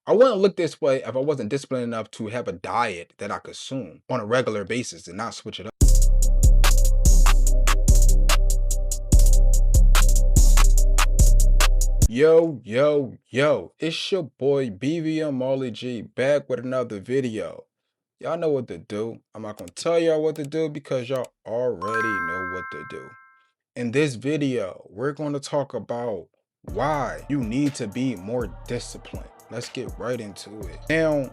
I wouldn't look this way if I wasn't disciplined enough to have a diet that I consume on a regular basis and not switch it up. Yo, it's your boy BVM Molly G back with another video. Y'all know what to do. I'm not gonna tell y'all what to do because y'all already know what to do. In this video, we're going to talk about why you need to be more disciplined. Let's get right into it. Now,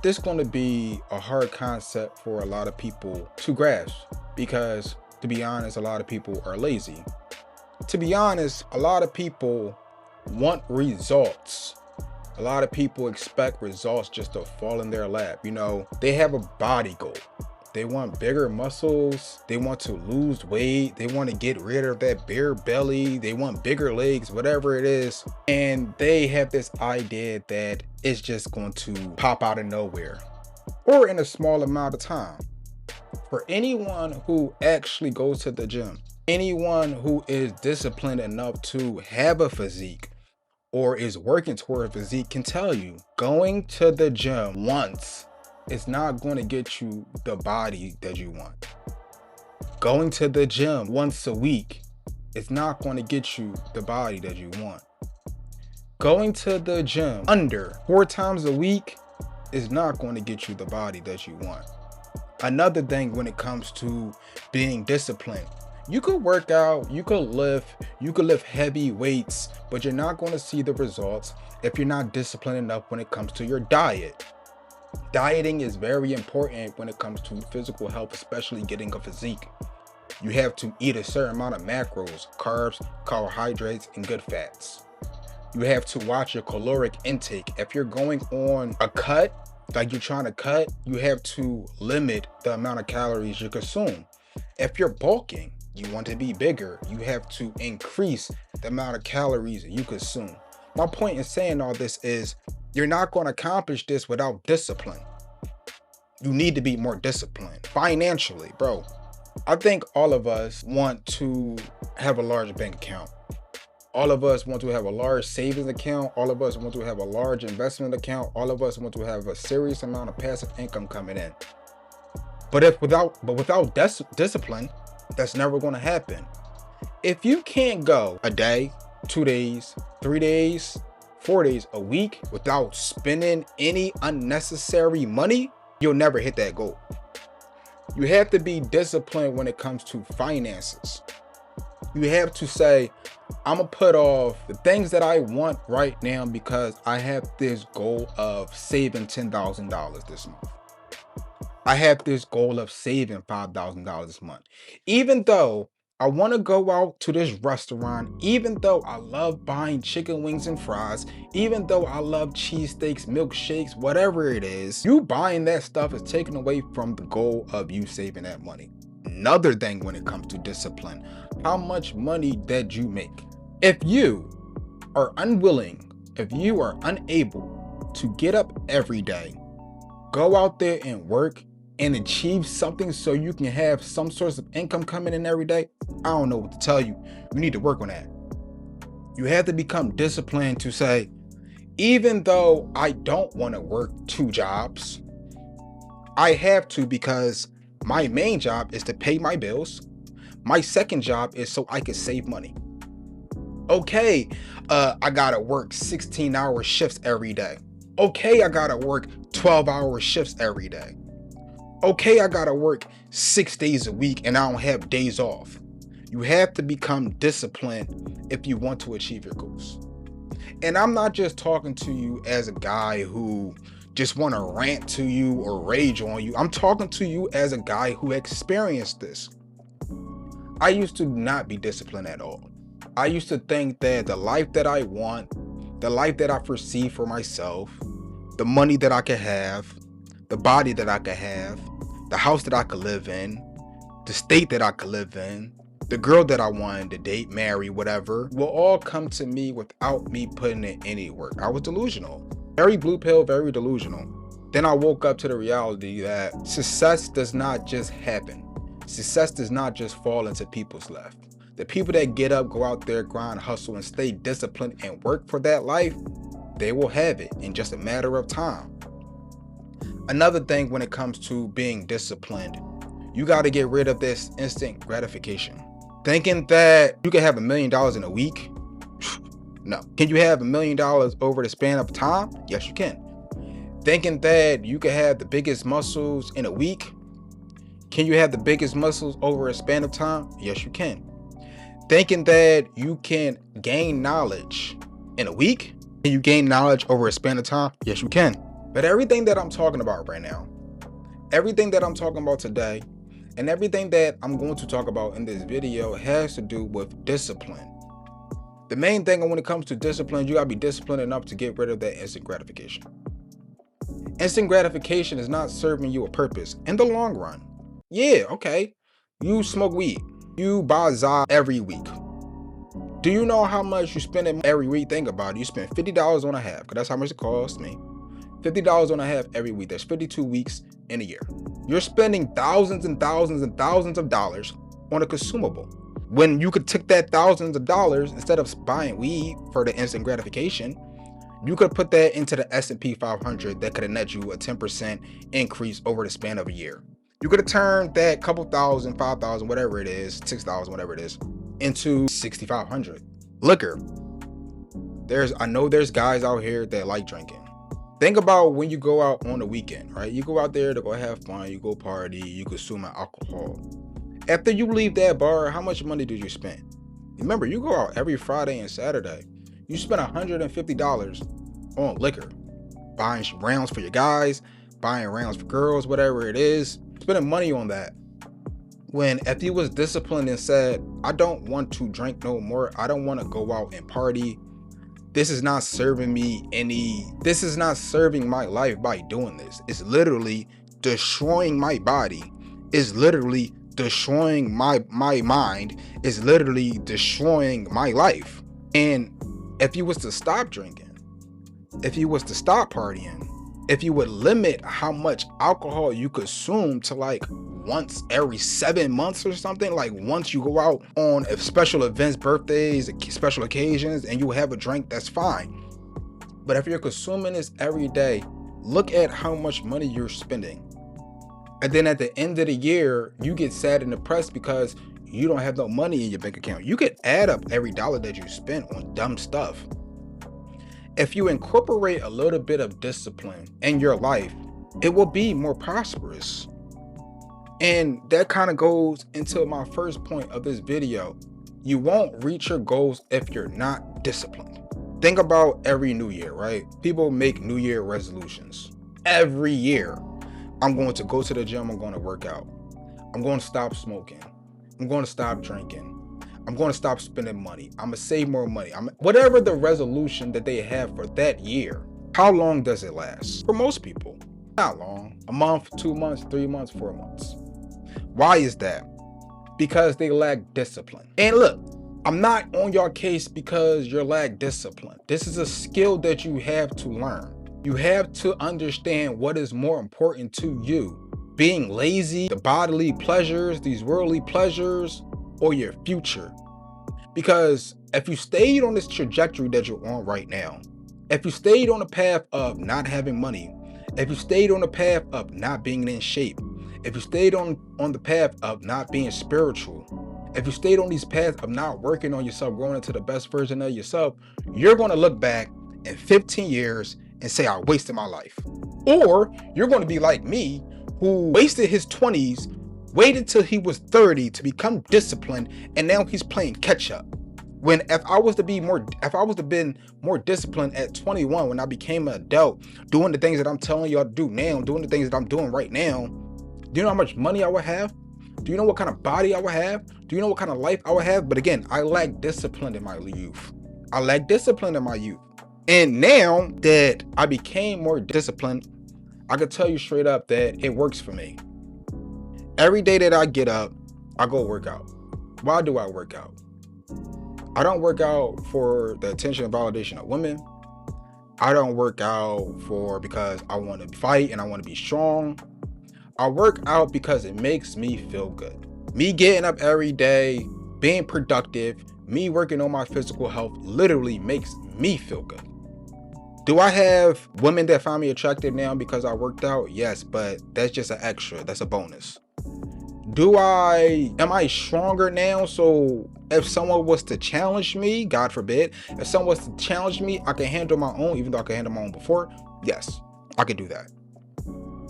this is going to be a hard concept for a lot of people to grasp because, to be honest, a lot of people are lazy. To be honest, a lot of people want results. A lot of people expect results just to fall in their lap. You know, they have a body goal. They want bigger muscles. They want to lose weight. They want to get rid of that bare belly. They want bigger legs, whatever it is. And they have this idea that it's just going to pop out of nowhere or in a small amount of time. For anyone who actually goes to the gym, anyone who is disciplined enough to have a physique or is working toward a physique can tell you going to the gym once is not going to get you the body that you want. Going to the gym once a week is not going to get you the body that you want. Going to the gym under 4 times a week is not going to get you the body that you want. Another thing when it comes to being disciplined, you could work out, you could lift heavy weights, but you're not going to see the results if you're not disciplined enough when it comes to your diet. Dieting is very important when it comes to physical health, especially getting a physique. You have to eat a certain amount of macros, carbs, carbohydrates, and good fats. You have to watch your caloric intake. If you're going on a cut, like you're trying to cut, you have to limit the amount of calories you consume. If you're bulking, you want to be bigger, you have to increase the amount of calories you consume. My point in saying all this is you're not going to accomplish this without discipline. You need to be more disciplined financially, bro. I think all of us want to have a large bank account. All of us want to have a large savings account. All of us want to have a large investment account. All of us want to have a serious amount of passive income coming in. But without discipline, that's never going to happen. If you can't go a day, 2 days, 3 days, 4 days, a week without spending any unnecessary money, you'll never hit that goal. You have to be disciplined when it comes to finances. You have to say, I'm gonna put off the things that I want right now because I have this goal of saving $10,000 this month. I have this goal of saving $5,000 this month. Even though I want to go out to this restaurant, even though I love buying chicken wings and fries, even though I love cheesesteaks, milkshakes, whatever it is, you buying that stuff is taken away from the goal of you saving that money. Another thing when it comes to discipline, how much money that you make. If you are unwilling, if you are unable to get up every day, go out there and work and achieve something so you can have some source of income coming in every day, I don't know what to tell you. You need to work on that. You have to become disciplined to say, even though I don't want to work 2 jobs, I have to because my main job is to pay my bills. My second job is so I can save money. Okay, I gotta work 16-hour shifts every day. Okay, I gotta work 12-hour shifts every day. Okay, I gotta work 6 days a week and I don't have days off. You have to become disciplined if you want to achieve your goals. And I'm not just talking to you as a guy who just want to rant to you or rage on you. I'm talking to you as a guy who experienced this. I used to not be disciplined at all. I used to think that the life that I want, the life that I foresee for myself, the money that I could have, the body that I could have, the house that I could live in, the state that I could live in, the girl that I wanted to date, marry, whatever, will all come to me without me putting in any work. I was delusional. Very blue pill, very delusional. Then I woke up to the reality that success does not just happen. Success does not just fall into people's lap. The people that get up, go out there, grind, hustle, and stay disciplined and work for that life, they will have it in just a matter of time. Another thing when it comes to being disciplined, you got to get rid of this instant gratification. Thinking that you can have $1 million in a week? No. Can you have $1 million over the span of time? Yes, you can. Thinking that you can have the biggest muscles in a week? Can you have the biggest muscles over a span of time? Yes, you can. Thinking that you can gain knowledge in a week? Can you gain knowledge over a span of time? Yes, you can. But everything that I'm talking about right now, everything that I'm talking about today, and everything that I'm going to talk about in this video has to do with discipline. The main thing when it comes to discipline, you gotta be disciplined enough to get rid of that instant gratification. Instant gratification is not serving you a purpose in the long run. Yeah, okay. You smoke weed. You buy za every week. Do you know how much you spend every week? Think about it. You spend $50 on a half, because that's how much it costs me. $50 on a half every week. That's 52 weeks in a year. You're spending thousands and thousands and thousands of dollars on a consumable, when you could take that thousands of dollars, instead of buying weed for the instant gratification, you could put that into the S&P 500 that could net you a 10% increase over the span of a year. You could have turned that couple thousand, 5,000, whatever it is, 6,000, whatever it is, into 6,500. Liquor. I know there's guys out here that like drinking. Think about when you go out on the weekend, right? You go out there to go have fun, you go party, you consume alcohol. After you leave that bar, how much money did you spend? Remember, you go out every Friday and Saturday. You spend $150 on liquor, buying rounds for your guys, buying rounds for girls, whatever it is, spending money on that. When if you was disciplined and said, I don't want to drink no more, I don't want to go out and party, this is not serving me this is not serving my life by doing this. It's literally destroying my body. It's literally destroying my mind. Is literally destroying my life. And if you was to stop drinking, if you was to stop partying, if you would limit how much alcohol you consume to like once every 7 months or something, like once you go out on special events, birthdays, special occasions, and you have a drink, that's fine. But if you're consuming this every day, look at how much money you're spending. And then at the end of the year, you get sad and depressed because you don't have no money in your bank account. You could add up every dollar that you spent on dumb stuff. If you incorporate a little bit of discipline in your life, it will be more prosperous. And that kind of goes into my first point of this video. You won't reach your goals if you're not disciplined. Think about every new year, right? People make New Year resolutions. Every year, I'm going to go to the gym, I'm going to work out. I'm going to stop smoking. I'm going to stop drinking. I'm going to stop spending money. I'm going to save more money. Whatever the resolution that they have for that year, how long does it last? For most people, not long. A month, 2 months, 3 months, 4 months. Why is that? Because they lack discipline. And look, I'm not on your case because you lack discipline. This is a skill that you have to learn. You have to understand what is more important to you. Being lazy, the bodily pleasures, these worldly pleasures, or your future. Because if you stayed on this trajectory that you're on right now, if you stayed on the path of not having money, if you stayed on the path of not being in shape, if you stayed on the path of not being spiritual, if you stayed on these paths of not working on yourself, growing into the best version of yourself, you're going to look back in 15 years and say, I wasted my life. Or you're going to be like me, who wasted his 20s, waited till he was 30 to become disciplined, and now he's playing catch up. When if I was to been more disciplined at 21, when I became an adult, doing the things that I'm telling y'all to do now, doing the things that I'm doing right now, do you know how much money I would have? Do you know what kind of body I would have? Do you know what kind of life I would have? But again, I lacked discipline in my youth. I lacked discipline in my youth. And now that I became more disciplined, I could tell you straight up that it works for me. Every day that I get up, I go work out. Why do I work out? I don't work out for the attention and validation of women. I don't work out because I want to fight and I want to be strong. I work out because it makes me feel good. Me getting up every day, being productive, me working on my physical health literally makes me feel good. Do I have women that find me attractive now because I worked out? Yes, but that's just an extra. That's a bonus. Am I stronger now? So if someone was to challenge me, God forbid, if someone was to challenge me, I can handle my own, even though I can handle my own before. Yes, I can do that.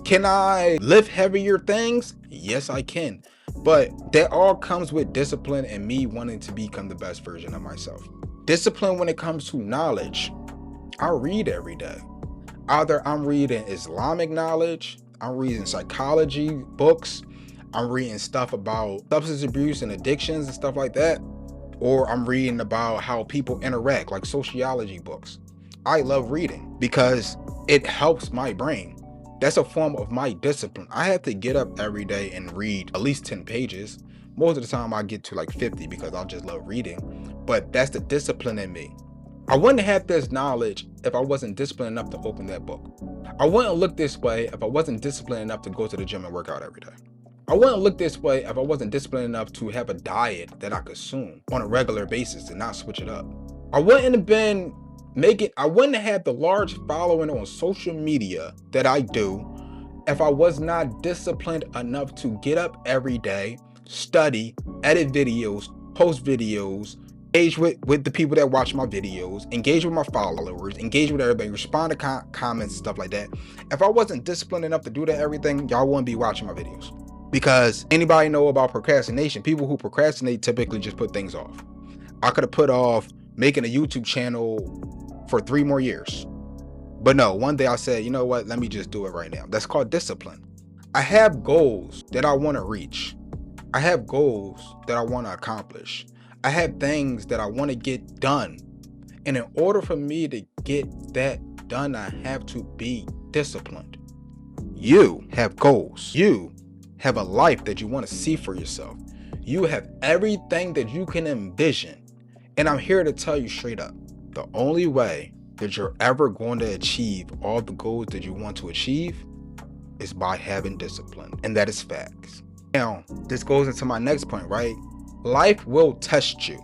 Can I lift heavier things? Yes, I can. But that all comes with discipline and me wanting to become the best version of myself. Discipline when it comes to knowledge. I read every day. Either I'm reading Islamic knowledge, I'm reading psychology books, I'm reading stuff about substance abuse and addictions and stuff like that, or I'm reading about how people interact, like sociology books. I love reading because it helps my brain. That's a form of my discipline. I have to get up every day and read at least 10 pages. Most of the time I get to like 50 because I just love reading, but that's the discipline in me. I wouldn't have this knowledge if I wasn't disciplined enough to open that book. I wouldn't look this way if I wasn't disciplined enough to go to the gym and work out every day. I wouldn't look this way if I wasn't disciplined enough to have a diet that I consume on a regular basis and not switch it up. I wouldn't have had the large following on social media that I do if I was not disciplined enough to get up every day, study, edit videos, post videos, engage with the people that watch my videos, engage with my followers, engage with everybody, respond to comments, stuff like that. If I wasn't disciplined enough to do that everything, y'all wouldn't be watching my videos. Because anybody know about procrastination? People who procrastinate typically just put things off. I could have put off making a YouTube channel for 3 more years. But no, one day I said, you know what? Let me just do it right now. That's called discipline. I have goals that I want to reach. I have goals that I want to accomplish. I have things that I want to get done. And in order for me to get that done, I have to be disciplined. You have goals. You have a life that you want to see for yourself. You have everything that you can envision. And I'm here to tell you straight up, the only way that you're ever going to achieve all the goals that you want to achieve is by having discipline. And that is facts. Now, this goes into my next point, right? Life will test you.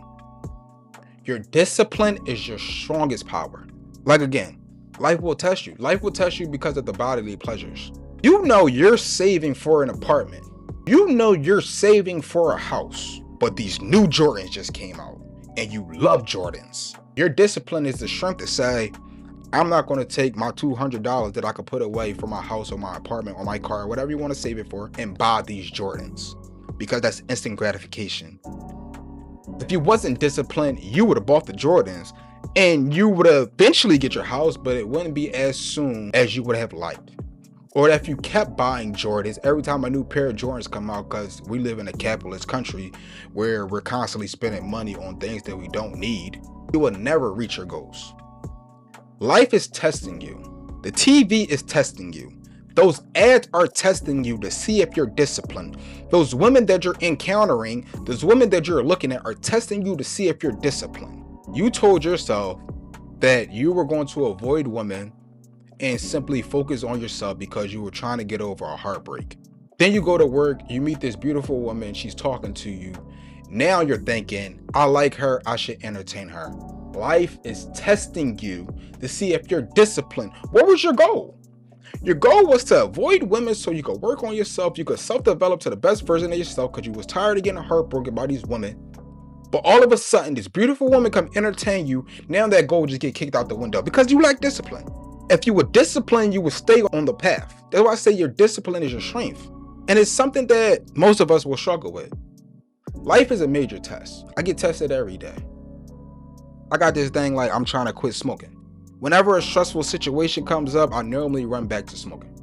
Your discipline is your strongest power. Like again, life will test you. Life will test you because of the bodily pleasures. You know you're saving for an apartment. You know you're saving for a house. But these new Jordans just came out and you love Jordans. Your discipline is the strength to say, I'm not going to take my $200 that I could put away for my house or my apartment or my car, whatever you want to save it for, and buy these Jordans. Because that's instant gratification. If you wasn't disciplined, you would have bought the Jordans and you would eventually get your house, but it wouldn't be as soon as you would have liked. Or if you kept buying Jordans every time a new pair of Jordans come out, because we live in a capitalist country where we're constantly spending money on things that we don't need, you will never reach your goals. Life is testing you. The TV is testing you. Those ads are testing you to see if you're disciplined. Those women that you're encountering, those women that you're looking at are testing you to see if you're disciplined. You told yourself that you were going to avoid women and simply focus on yourself because you were trying to get over a heartbreak. Then you go to work, you meet this beautiful woman, she's talking to you. Now you're thinking, I like her, I should entertain her. Life is testing you to see if you're disciplined. What was your goal? Your goal was to avoid women so you could work on yourself, you could self-develop to the best version of yourself because you was tired of getting heartbroken by these women. But all of a sudden, this beautiful woman come entertain you. Now that goal just get kicked out the window because you lack discipline. If you were disciplined, you would stay on the path. That's why I say your discipline is your strength. And it's something that most of us will struggle with. Life is a major test. I get tested every day. I got this thing like I'm trying to quit smoking. Whenever a stressful situation comes up, I normally run back to smoking.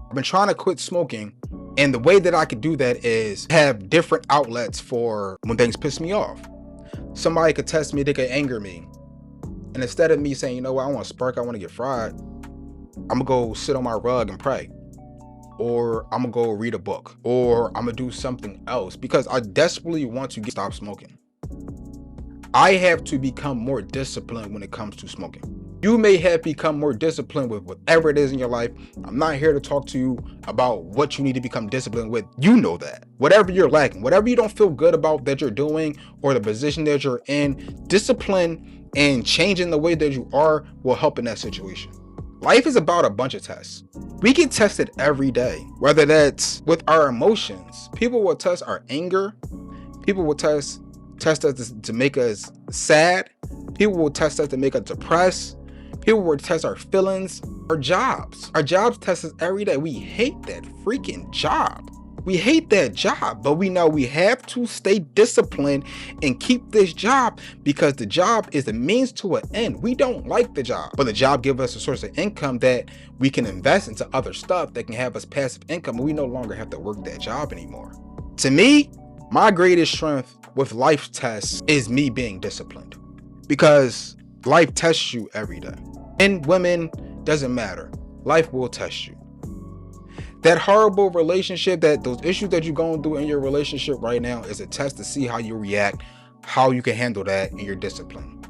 I've been trying to quit smoking, and the way that I could do that is have different outlets for when things piss me off. Somebody could test me, they could anger me. And instead of me saying, you know what, I want to spark, I want to get fried, I'm gonna go sit on my rug and pray. Or I'm gonna go read a book. Or I'm gonna do something else because I desperately want to stop smoking. I have to become more disciplined when it comes to smoking. You may have become more disciplined with whatever it is in your life. I'm not here to talk to you about what you need to become disciplined with. You know that. Whatever you're lacking, whatever you don't feel good about that you're doing or the position that you're in, discipline and changing the way that you are will help in that situation. Life is about a bunch of tests. We get tested every day, whether that's with our emotions. People will test our anger. People will test us to make us sad. People will test us to make us depressed. People will test our feelings. Our jobs test us every day. We hate that freaking job. We hate that job, but we know we have to stay disciplined and keep this job because the job is a means to an end. We don't like the job, but the job gives us a source of income that we can invest into other stuff that can have us passive income, and we no longer have to work that job anymore. To me, my greatest strength with life tests is me being disciplined, because life tests you every day. Men, women, doesn't matter. Life will test you. That horrible relationship, that those issues that you're going through in your relationship right now is a test to see how you react, how you can handle that, and your discipline.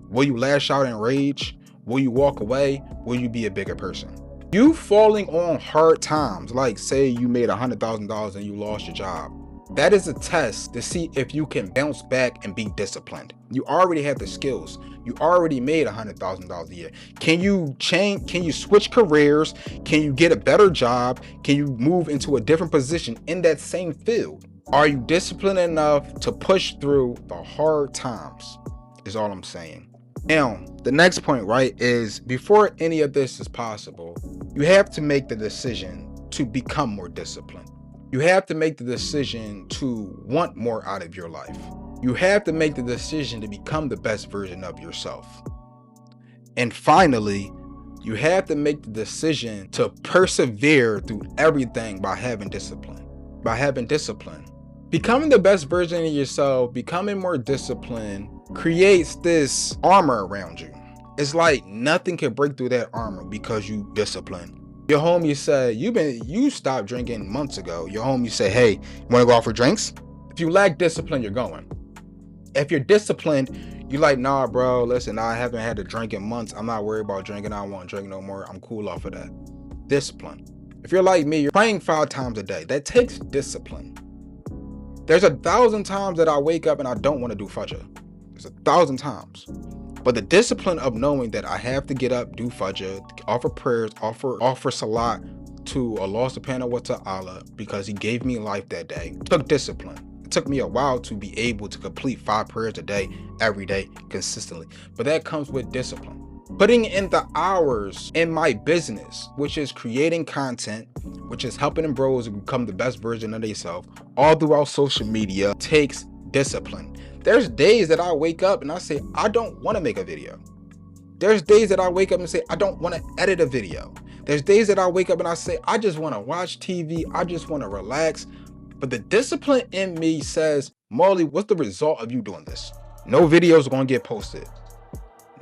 Will you lash out in rage? Will you walk away? Will you be a bigger person? You falling on hard times, like say you made $100,000 and you lost your job. That is a test to see if you can bounce back and be disciplined. You already have the skills. You already made $100,000 a year. Can you change? Can you switch careers? Can you get a better job? Can you move into a different position in that same field? Are you disciplined enough to push through the hard times? Is all I'm saying. Now, the next point, right, is before any of this is possible, you have to make the decision to become more disciplined. You have to make the decision to want more out of your life. You have to make the decision to become the best version of yourself. And finally, you have to make the decision to persevere through everything by having discipline. Becoming the best version of yourself, becoming more disciplined, creates this armor around you. It's like nothing can break through that armor because you disciplined. Your homie said, you stopped drinking months ago. Your homie said, hey, you want to go out for drinks? If you lack discipline, you're going. If you're disciplined, you're like, nah, bro, listen, I haven't had a drink in months. I'm not worried about drinking. I don't want to drink no more. I'm cool off of that. Discipline. If you're like me, you're praying 5 times a day. That takes discipline. There's 1,000 times that I wake up and I don't want to do fajr. There's 1,000 times. But the discipline of knowing that I have to get up, do fajr, offer prayers, offer salat to Allah subhanahu wa ta'ala because he gave me life that day, took discipline. It took me a while to be able to complete 5 prayers a day, every day, consistently. But that comes with discipline. Putting in the hours in my business, which is creating content, which is helping bros become the best version of themselves, all throughout social media, takes discipline. There's days that I wake up and I say, I don't want to make a video. There's days that I wake up and say, I don't want to edit a video. There's days that I wake up and I say, I just want to watch TV. I just want to relax. But the discipline in me says, Marley, what's the result of you doing this? No videos are going to get posted.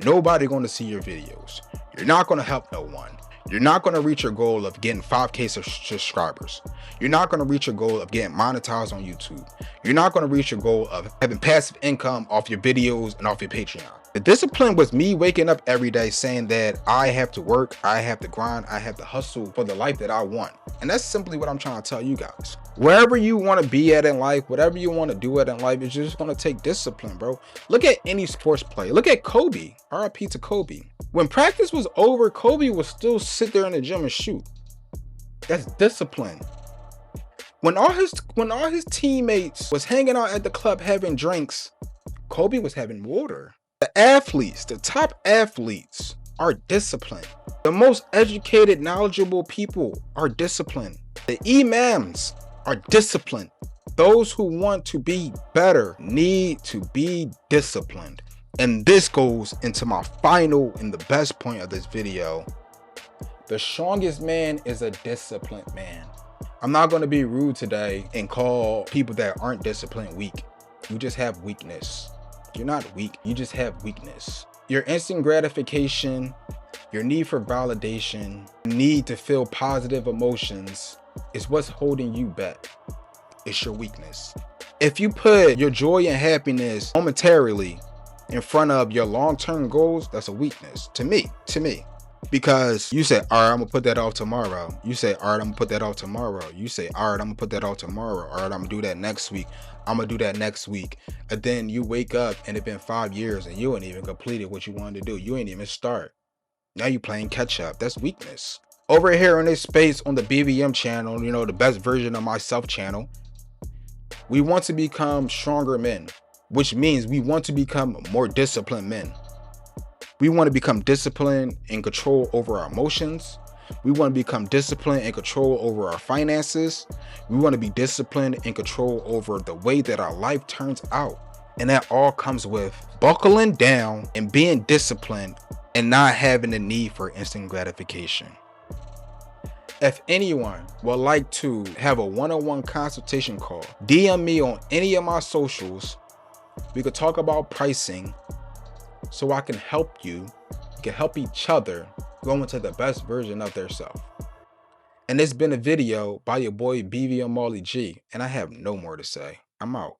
Nobody going to see your videos. You're not going to help no one. You're not going to reach your goal of getting 5K subscribers. You're not going to reach your goal of getting monetized on YouTube. You're not going to reach your goal of having passive income off your videos and off your Patreon. The discipline was me waking up every day saying that I have to work, I have to grind, I have to hustle for the life that I want. And that's simply what I'm trying to tell you guys. Wherever you want to be at in life, whatever you want to do at in life, is just going to take discipline, bro. Look at any sports player. Look at Kobe. RIP to Kobe. When practice was over, Kobe would still sit there in the gym and shoot. That's discipline. When all his teammates was hanging out at the club having drinks, Kobe was having water. The athletes, the top athletes are disciplined. The most educated, knowledgeable people are disciplined. The imams are disciplined. Those who want to be better need to be disciplined. And this goes into my final and the best point of this video. The strongest man is a disciplined man. I'm not going to be rude today and call people that aren't disciplined weak. You just have weakness. You're not weak, you just have weakness. Your instant gratification, your need for validation, need to feel positive emotions is what's holding you back. It's your weakness. If you put your joy and happiness momentarily in front of your long-term goals, that's a weakness. To me. Because you say, all right, I'm gonna put that off tomorrow. You say, all right, I'm gonna put that off tomorrow. You say, all right, I'm gonna put that off tomorrow. All right, I'm gonna do that next week. I'm gonna do that next week. And then you wake up and it's been 5 years and you ain't even completed what you wanted to do. You ain't even start. Now you playing catch up. That's weakness. Over here in this space on the BVM channel, the best version of myself channel, we want to become stronger men, which means we want to become more disciplined men. We want to become disciplined and control over our emotions. We want to become disciplined and control over our finances. We want to be disciplined and control over the way that our life turns out. And that all comes with buckling down and being disciplined and not having the need for instant gratification. If anyone would like to have a one-on-one consultation call, DM me on any of my socials. We could talk about pricing so I can help you. We can help each other go into the best version of their self. And it's been a video by your boy BVM Molly G, and I have no more to say. I'm out.